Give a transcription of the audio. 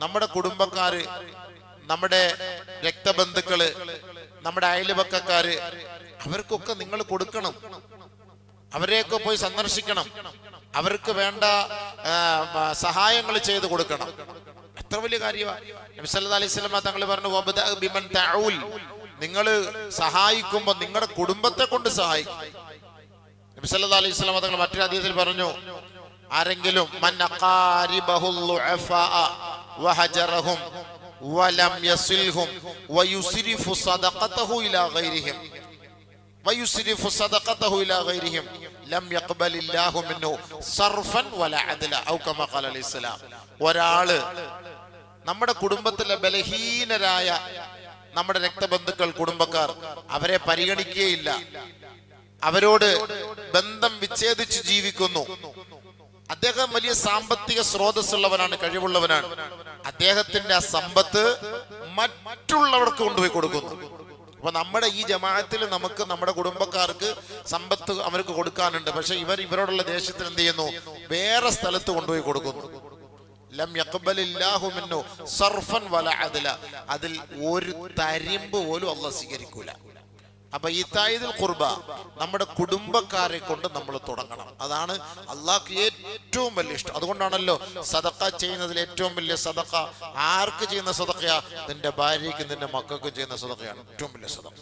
നമ്മുടെ കുടുംബക്കാര്, നമ്മുടെ രക്തബന്ധുക്കള്, നമ്മുടെ അയൽപക്കക്കാര്, അവർക്കൊക്കെ നിങ്ങൾ കൊടുക്കണം. അവരെയൊക്കെ പോയി സന്ദർശിക്കണം. അവർക്ക് വേണ്ട സഹായങ്ങൾ ചെയ്തു കൊടുക്കണം. എത്ര വലിയ കാര്യമാണ്. നബി സല്ലല്ലാഹു അലൈഹി വസല്ലം തങ്ങൾ പറഞ്ഞു, വബദഅ ബിമൻ തഊൽ, നിങ്ങൾ സഹായിക്കുമ്പോൾ നിങ്ങളുടെ കുടുംബത്തെ കൊണ്ട് സഹായിക്കും. നബി സല്ലല്ലാഹു അലൈഹി വസല്ലം തങ്ങൾ മറ്റൊരു ഹദീസിൽ പറഞ്ഞു, ആരെങ്കിലും മൻ അഖാരിബഹു ളുഅഫാ വഹജറഹും വലം യസിൽഹും വയുസ്രിഫു സദഖതഹു ഇലാ ഗൈരിഹിം ലം യഖ്ബലില്ലാഹു മിൻഹു സർഫൻ വലാ അദ്ല ഔ കമാ ഖാല അലൈഹി സലാം. ഒരാള് നമ്മുടെ കുടുംബത്തിലെ ബലഹീനരായ നമ്മുടെ രക്തബന്ധുക്കൾ, കുടുംബക്കാർ, അവരെ പരിഗണിക്കുകയില്ല, അവരോട് ബന്ധം വിച്ഛേദിച്ച് ജീവിക്കുന്നു. അദ്ദേഹം വലിയ സാമ്പത്തിക സ്രോതസ്സുള്ളവനാണ്, കഴിവുള്ളവനാണ്. അദ്ദേഹത്തിന്റെ ആ സമ്പത്ത് മറ്റുള്ളവർക്ക് കൊണ്ടുപോയി കൊടുക്കുന്നു. അപ്പൊ നമ്മുടെ ഈ ജമാഅത്തിൽ നമുക്ക് നമ്മുടെ കുടുംബക്കാർക്ക് സമ്പത്ത് അവർക്ക് കൊടുക്കാനുണ്ട്. പക്ഷെ ഇവരോടുള്ള ദേഷ്യത്തിൽ എന്ത് ചെയ്യുന്നു? വേറെ സ്ഥലത്ത് കൊണ്ടുപോയി കൊടുക്കുന്നു. ലം യഖ്ബലില്ലാഹു മിൻഹു സർഫൻ വലാ അദ്ല, അതിൽ ഒരു തരിമ്പ് പോലും അല്ലാഹു സ്വീകരിക്കൂല. അപ്പൊ ഈ തായിദുൽ ഖുർബ നമ്മുടെ കുടുംബക്കാരെ കൊണ്ട് നമ്മൾ തുടങ്ങണം. അതാണ് അള്ളാഹ്ക്ക് ഏറ്റവും വലിയ ഇഷ്ടം. അതുകൊണ്ടാണല്ലോ സദഖ ചെയ്യുന്നതിൽ ഏറ്റവും വലിയ സദഖ ആർക്ക് ചെയ്യുന്ന സദഖയാ? നിന്റെ ഭാര്യയ്ക്കും നിന്റെ മക്കൾക്കും ചെയ്യുന്ന സദഖയാണ് ഏറ്റവും വലിയ സദഖ.